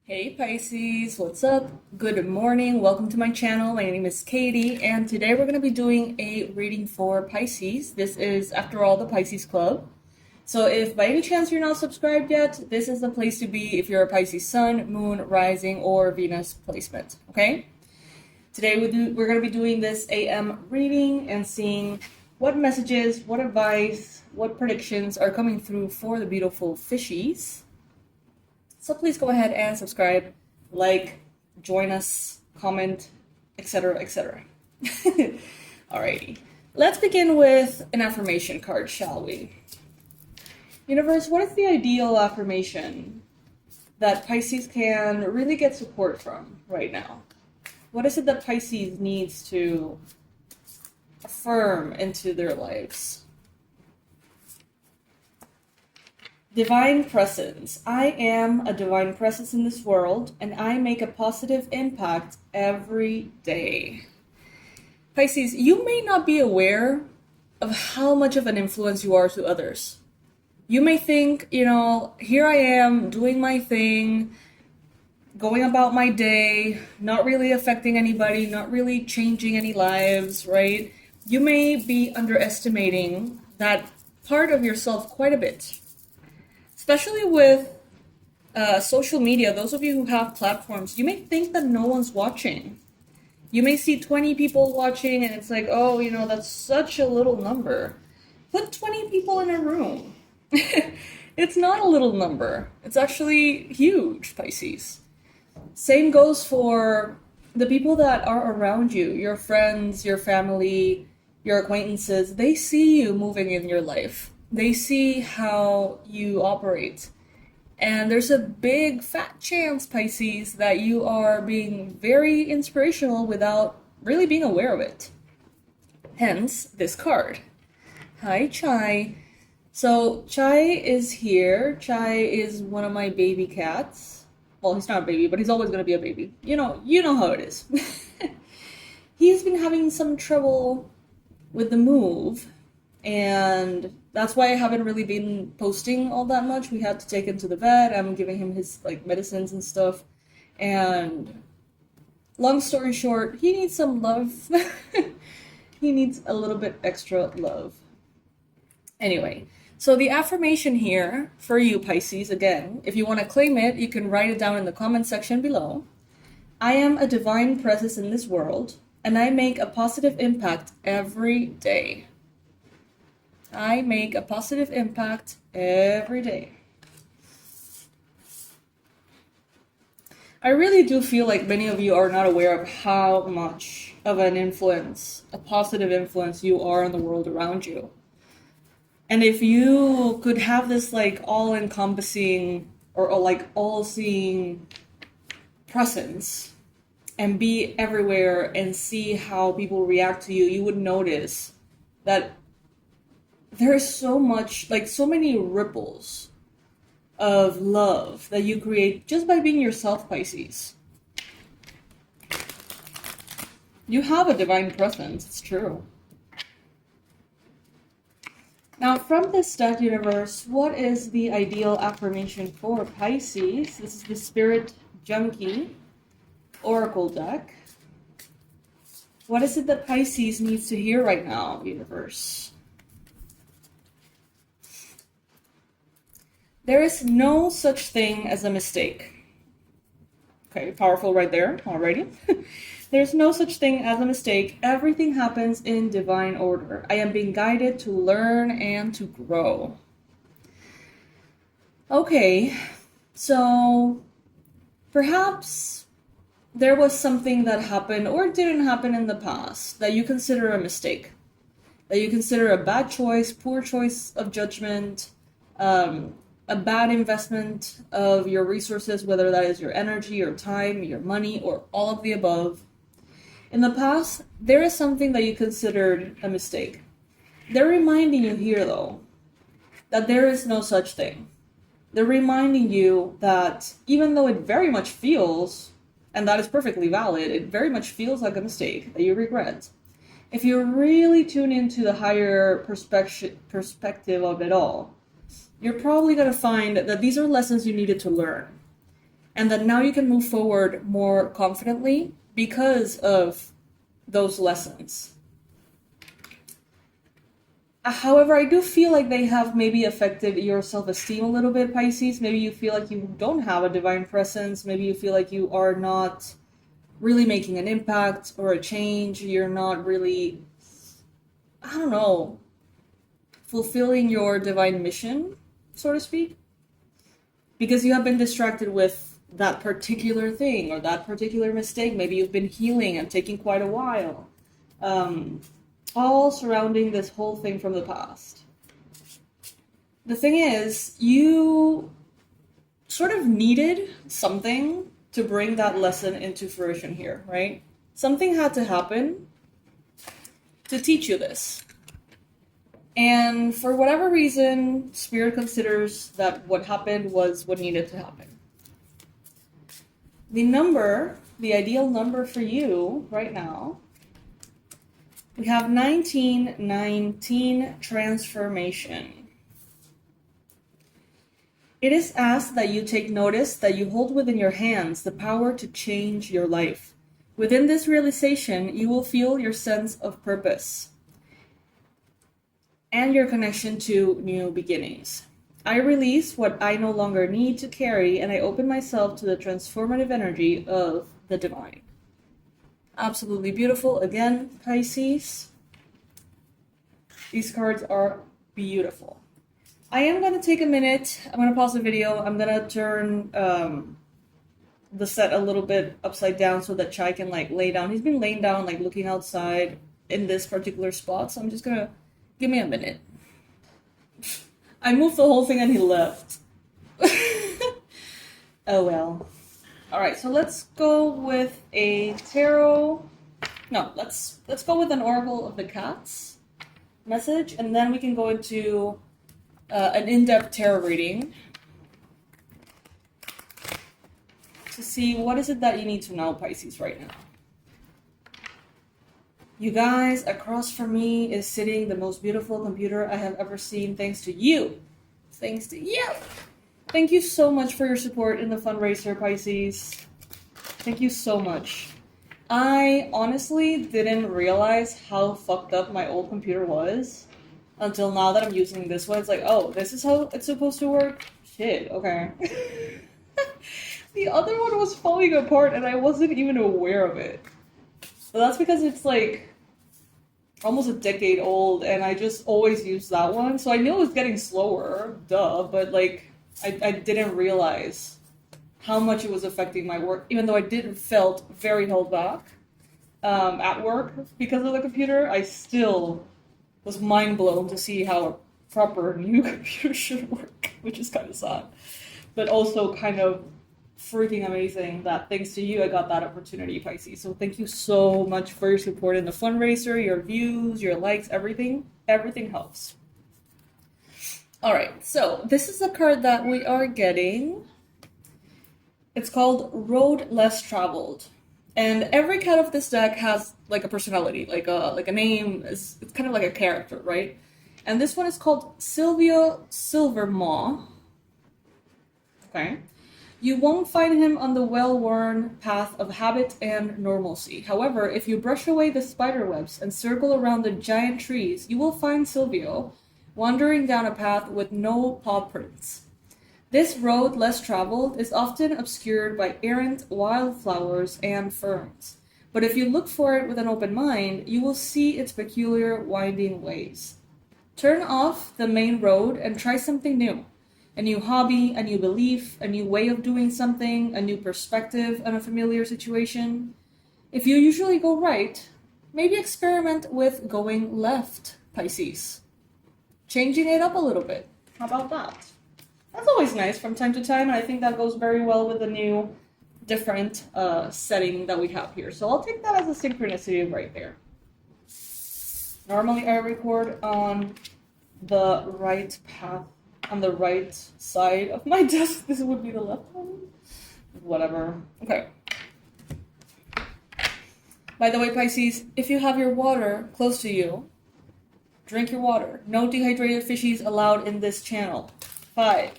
Hey Pisces, what's up? Good morning. Welcome to my channel. My name is Katie, and today we're going to be doing a reading for Pisces. This is, after all, the Pisces Club. So if by any chance you're not subscribed yet, this is the place to be if you're a Pisces Sun, Moon, Rising, or Venus placement, okay? Today we're going to be doing this AM reading and seeing what messages, what advice, what predictions are coming through for the beautiful fishies. So please go ahead and subscribe, like, join us, comment, etc., etc. Alrighty. Let's begin with an affirmation card, shall we? Universe, what is the ideal affirmation that Pisces can really get support from right now? What is it that Pisces needs to affirm into their lives? Divine presence. I am a divine presence in this world, and I make a positive impact every day. Pisces, you may not be aware of how much of an influence you are to others. You may think, here I am doing my thing, going about my day, not really affecting anybody, not really changing any lives, right? You may be underestimating that part of yourself quite a bit. Especially with social media, those of you who have platforms, you may think that no one's watching. You may see 20 people watching and it's like, oh, that's such a little number. Put 20 people in a room. It's not a little number. It's actually huge, Pisces. Same goes for the people that are around you, your friends, your family, your acquaintances. They see you moving in your life. They see how you operate. And there's a big fat chance, Pisces, that you are being very inspirational without really being aware of it. Hence, this card. Hi, Chai. So, Chai is here. Chai is one of my baby cats. Well, he's not a baby, but he's always going to be a baby. You know how it is. He's been having some trouble with the move, and that's why I haven't really been posting all that much. We had to take him to the vet. I'm giving him his medicines and stuff. And long story short, he needs some love. He needs a little bit extra love. Anyway, so the affirmation here for you, Pisces, again, if you want to claim it, you can write it down in the comment section below. I am a divine presence in this world, and I make a positive impact every day. I make a positive impact every day. I really do feel like many of you are not aware of how much of an influence, a positive influence you are on the world around you. And if you could have this all-encompassing or all-seeing presence and be everywhere and see how people react to you, you would notice that there is so much, so many ripples of love that you create just by being yourself, Pisces. You have a divine presence, it's true. Now, from this deck, universe, what is the ideal affirmation for Pisces? This is the Spirit Junkie Oracle deck. What is it that Pisces needs to hear right now, universe? There is no such thing as a mistake. Okay, powerful right there already. There's no such thing as a mistake. Everything happens in divine order. I am being guided to learn and to grow. Okay, so perhaps there was something that happened or didn't happen in the past that you consider a mistake, that you consider a bad choice, poor choice of judgment, a bad investment of your resources, whether that is your energy, your time, your money, or all of the above. In the past, there is something that you considered a mistake. They're reminding you here, though, that there is no such thing. They're reminding you that even though it very much feels, and that is perfectly valid, it very much feels like a mistake that you regret. If you really tune into the higher perspective of it all, you're probably going to find that these are lessons you needed to learn. and that now you can move forward more confidently because of those lessons. However, I do feel like they have maybe affected your self-esteem a little bit, Pisces. Maybe you feel like you don't have a divine presence. Maybe you feel like you are not really making an impact or a change. You're not really, I don't know, fulfilling your divine mission, so to speak. Because you have been distracted with that particular thing or that particular mistake. Maybe you've been healing and taking quite a while. All surrounding this whole thing from the past. The thing is, you sort of needed something to bring that lesson into fruition here, right? Something had to happen to teach you this. And for whatever reason, Spirit considers that what happened was what needed to happen. The ideal number for you right now, we have 1919, transformation. It is asked that you take notice that you hold within your hands the power to change your life. Within this realization, you will feel your sense of purpose and your connection to new beginnings. I release what I no longer need to carry, and I open myself to the transformative energy of the divine. Absolutely beautiful. Again, Pisces. These cards are beautiful. I am going to take a minute. I'm going to pause the video. I'm going to turn the set a little bit upside down so that Chai can like lay down. He's been laying down, like looking outside in this particular spot. So I'm just going to give me a minute. I moved the whole thing and he left. Oh well. Alright, so let's go with a tarot. No, let's go with an Oracle of the Cats message, and then we can go into an in-depth tarot reading to see what is it that you need to know, Pisces, right now. You guys, across from me is sitting the most beautiful computer I have ever seen, thanks to you. Thanks to you. Thank you so much for your support in the fundraiser, Pisces. Thank you so much. I honestly didn't realize how fucked up my old computer was until now that I'm using this one. It's like, oh, this is how it's supposed to work? Shit, okay. The other one was falling apart and I wasn't even aware of it. But that's because it's like almost a decade old and I just always use that one. So I knew it was getting slower, duh, but like I didn't realize how much it was affecting my work, even though I felt very held back at work because of the computer. I still was mind blown to see how a proper new computer should work, which is kind of sad, but also kind of freaking amazing that thanks to you I got that opportunity, Pisces. So thank you so much for your support in the fundraiser, your views, your likes, everything helps. All right, so this is the card that we are getting. It's called Road Less Traveled. And every card of this deck has like a personality, like a name. It's kind of like a character, right? And this one is called Sylvia Silvermaw. Okay. You won't find him on the well-worn path of habit and normalcy. However, if you brush away the spiderwebs and circle around the giant trees, you will find Silvio wandering down a path with no paw prints. This road less traveled is often obscured by errant wildflowers and ferns. But if you look for it with an open mind, you will see its peculiar winding ways. Turn off the main road and try something new. A new hobby, a new belief, a new way of doing something, a new perspective on a familiar situation. If you usually go right, maybe experiment with going left, Pisces. Changing it up a little bit. How about that? That's always nice from time to time, and I think that goes very well with the new, different setting that we have here. So I'll take that as a synchronicity right there. Normally I record on the right path, on the right side of my desk. This would be the left one. Whatever. Okay. By the way, Pisces, if you have your water close to you, drink your water. No dehydrated fishies allowed in this channel. 5,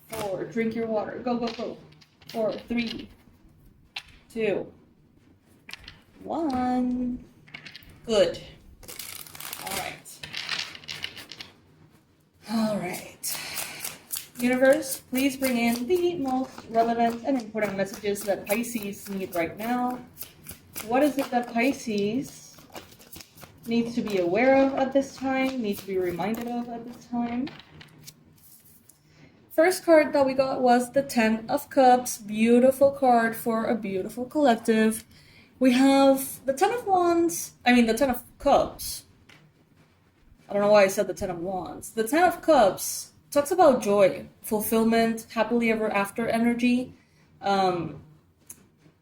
4, drink your water. Go, go, go. 4, 3, 2, 1. Good. All right. Universe, please bring in the most relevant and important messages that Pisces need right now. What is it that Pisces needs to be aware of at this time, needs to be reminded of at this time? First card that we got was the 10 of Cups. Beautiful card for a beautiful collective. We have the 10 of Wands, the 10 of Cups. I don't know why I said the 10 of Wands. The 10 of Cups talks about joy, fulfillment, happily ever after energy,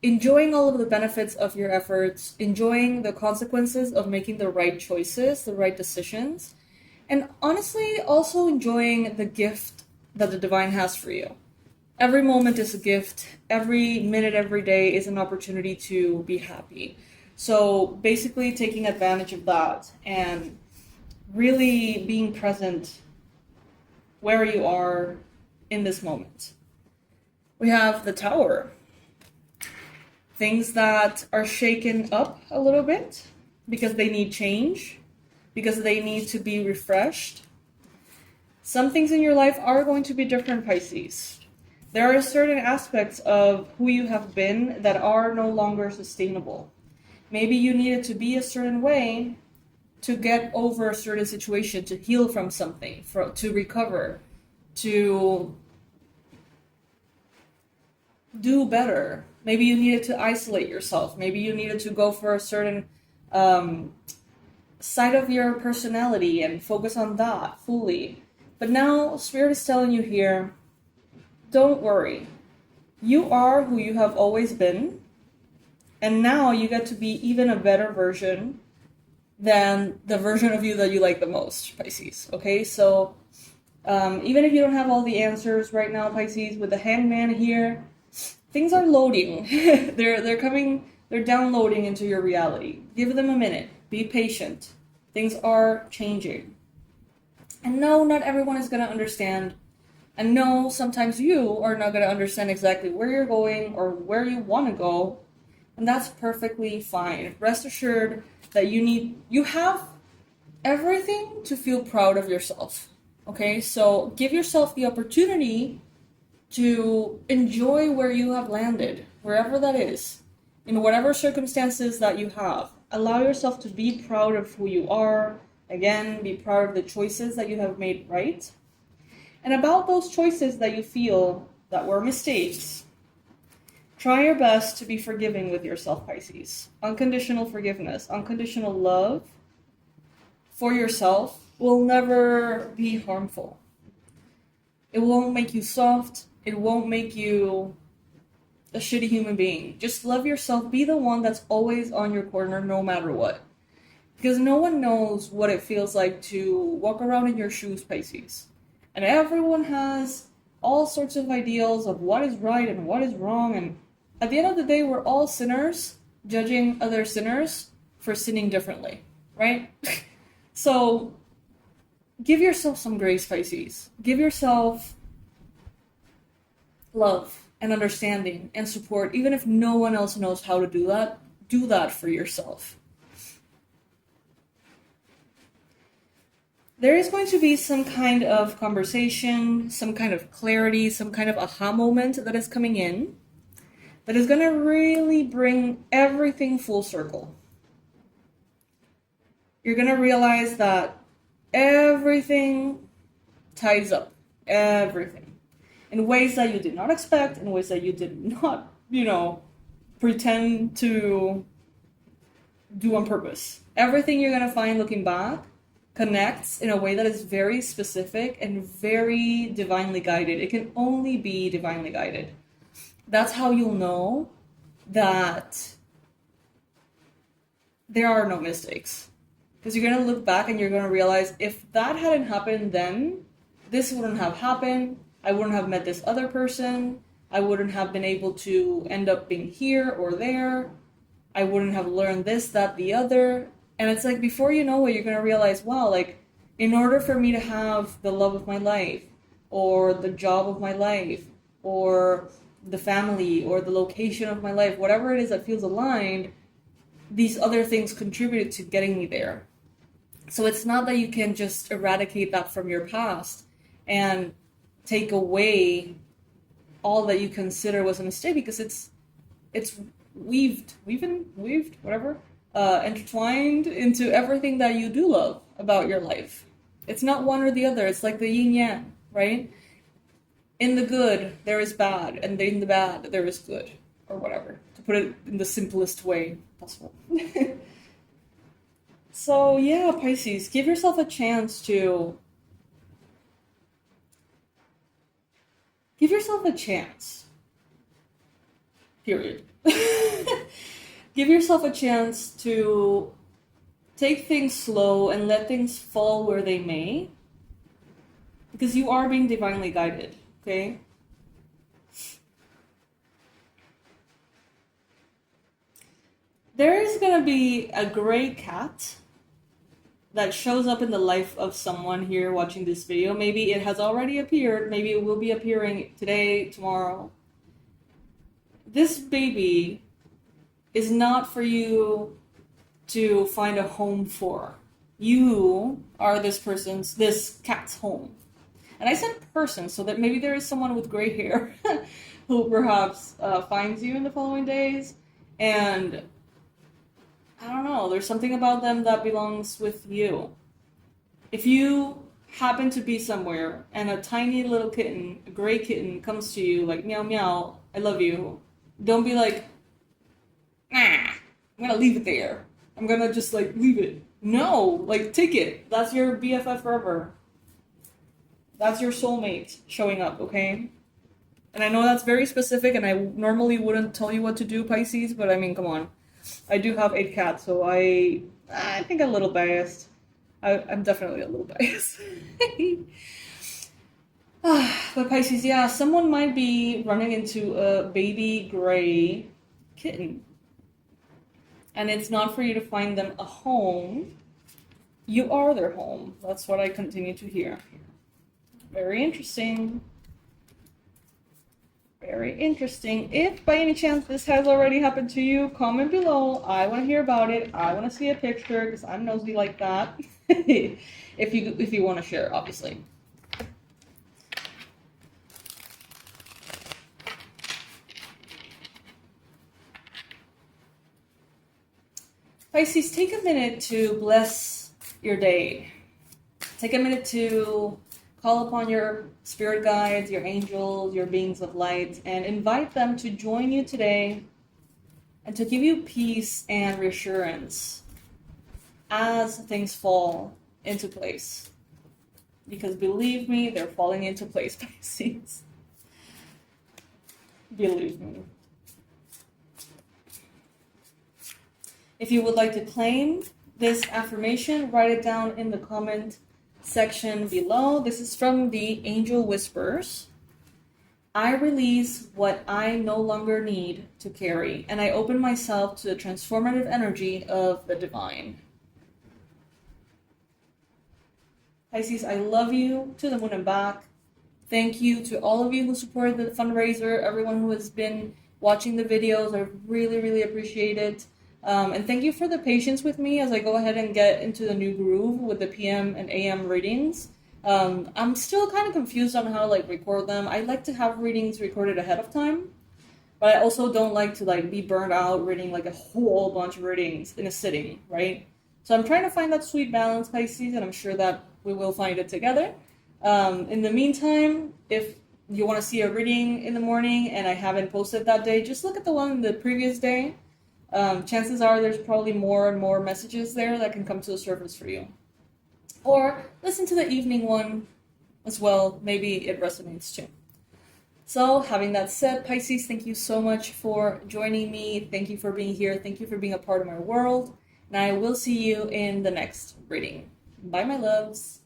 enjoying all of the benefits of your efforts, enjoying the consequences of making the right choices, the right decisions, and honestly also enjoying the gift that the divine has for you. Every moment is a gift. Every minute, every day is an opportunity to be happy. So basically taking advantage of that and really being present where you are in this moment. We have the Tower. Things that are shaken up a little bit because they need change, because they need to be refreshed. Some things in your life are going to be different, Pisces. There are certain aspects of who you have been that are no longer sustainable. Maybe you needed to be a certain way to get over a certain situation, to heal from something, to recover, to do better. Maybe you needed to isolate yourself. Maybe you needed to go for a certain side of your personality and focus on that fully. But now Spirit is telling you here, don't worry. You are who you have always been. And now you get to be even a better version than the version of you that you like the most, Pisces. Okay, so even if you don't have all the answers right now, Pisces, with the Hangman here, things are loading. they're downloading into your reality. Give them a minute. Be patient. Things are changing. And no, not everyone is going to understand. And no, sometimes you are not going to understand exactly where you're going or where you want to go. And that's perfectly fine. Rest assured that you have everything to feel proud of yourself. Okay, so give yourself the opportunity to enjoy where you have landed, wherever that is, in whatever circumstances that you have. Allow yourself to be proud of who you are. Again, be proud of the choices that you have made right. And about those choices that you feel that were mistakes, try your best to be forgiving with yourself, Pisces. Unconditional forgiveness, unconditional love for yourself will never be harmful. It won't make you soft. It won't make you a shitty human being. Just love yourself. Be the one that's always on your corner no matter what. Because no one knows what it feels like to walk around in your shoes, Pisces. And everyone has all sorts of ideals of what is right and what is wrong. And at the end of the day, we're all sinners, judging other sinners for sinning differently, right? So give yourself some grace, Pisces. Give yourself love and understanding and support. Even if no one else knows how to do that for yourself. There is going to be some kind of conversation, some kind of clarity, some kind of aha moment that is coming in that is going to really bring everything full circle. You're going to realize that everything ties up. Everything. In ways that you did not expect, in ways that you did not, pretend to do on purpose. Everything you're going to find looking back connects in a way that is very specific and very divinely guided. It can only be divinely guided. That's how you'll know that there are no mistakes. Because you're going to look back and you're going to realize if that hadn't happened then, this wouldn't have happened. I wouldn't have met this other person. I wouldn't have been able to end up being here or there. I wouldn't have learned this, that, the other. And it's like, before you know it, you're going to realize, wow, in order for me to have the love of my life, or the job of my life, or the family or the location of my life, whatever it is that feels aligned, these other things contributed to getting me there. So it's not that you can just eradicate that from your past and take away all that you consider was a mistake, because it's weaved, whatever, intertwined into everything that you do love about your life. It's not one or the other. It's like the yin yang, right? In the good, there is bad, and in the bad, there is good, or whatever, to put it in the simplest way possible. So, yeah, Pisces, give yourself a chance to. Give yourself a chance. Period. Give yourself a chance to take things slow and let things fall where they may, because you are being divinely guided, okay? There is going to be a gray cat that shows up in the life of someone here watching this video. Maybe it has already appeared. Maybe it will be appearing today, tomorrow. This baby is not for you to find a home for. You are this cat's home. And I said person, so that maybe there is someone with gray hair who perhaps finds you in the following days. And I don't know, there's something about them that belongs with you. If you happen to be somewhere and a tiny little kitten, a gray kitten, comes to you like, meow meow, I love you, don't be like, nah, I'm gonna leave it there. I'm gonna just like leave it. No, like take it. That's your BFF forever. That's your soulmate showing up, okay? And I know that's very specific, and I normally wouldn't tell you what to do, Pisces, but I mean, come on. I do have 8 cats, so I think I'm a little biased. I'm definitely a little biased. But Pisces, yeah, someone might be running into a baby gray kitten. And it's not for you to find them a home. You are their home. That's what I continue to hear. Very interesting. Very interesting. If by any chance this has already happened to you, comment below. I want to hear about it. I want to see a picture because I'm nosy like that. If you want to share, obviously. Pisces, take a minute to bless your day. Take a minute to call upon your spirit guides, your angels, your beings of light, and invite them to join you today and to give you peace and reassurance as things fall into place. Because believe me, they're falling into place, Pisces. Believe me. If you would like to claim this affirmation, write it down in the comment section below. This is from the Angel Whispers. I release what I no longer need to carry, and I open myself to the transformative energy of the divine. Pisces, I love you to the moon and back. Thank you to all of you who supported the fundraiser, everyone who has been watching the videos. I really, really appreciate it. And thank you for the patience with me as I go ahead and get into the new groove with the PM and AM readings. I'm still kind of confused on how to record them. I like to have readings recorded ahead of time, but I also don't like to be burned out reading a whole bunch of readings in a sitting, right? So I'm trying to find that sweet balance, Pisces, and I'm sure that we will find it together. In the meantime, if you want to see a reading in the morning and I haven't posted that day, just look at the one the previous day. Chances are there's probably more and more messages there that can come to the surface for you. Or listen to the evening one as well. Maybe it resonates too. So having that said, Pisces, thank you so much for joining me. Thank you for being here. Thank you for being a part of my world. And I will see you in the next reading. Bye, my loves.